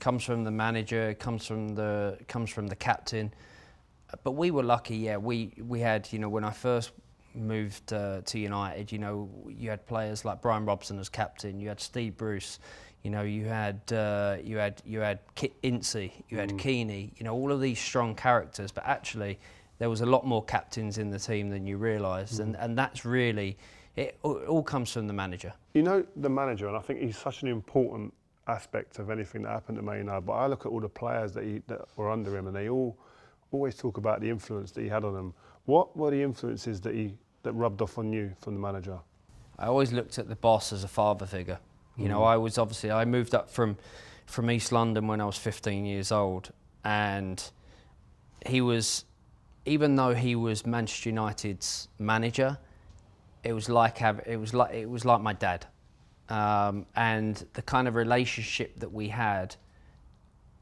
comes from the manager, comes from the captain. But we were lucky, yeah. We had, when I first moved to United, you had players like Brian Robson as captain, you had Steve Bruce, you had Kit Ince, you had Keeney, all of these strong characters. But actually, there was a lot more captains in the team than you realised, and that's really, it all comes from the manager. The manager, and I think he's such an important aspect of anything that happened at Man United. But I look at all the players that were under him, and they all always talk about the influence that he had on them. What were the influences that rubbed off on you from the manager? I always looked at the boss as a father figure. I moved up from East London when I was 15 years old, and he was, even though he was Manchester United's manager, it was like my dad, and the kind of relationship that we had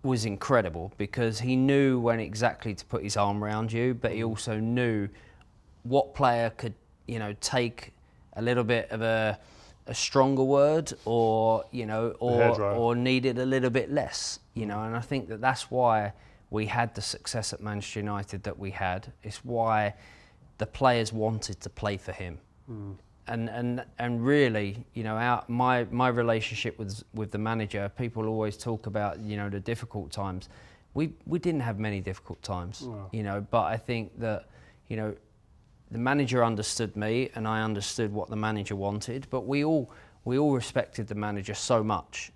was incredible, because he knew when exactly to put his arm around you, but he also knew what player could, take a little bit of a stronger word, or needed a little bit less, and I think that's why we had the success at Manchester United that we had. It's why the players wanted to play for him. And really, my relationship with the manager, people always talk about, the difficult times. We didn't have many difficult times, but I think that, the manager understood me, and I understood what the manager wanted, but we all respected the manager so much.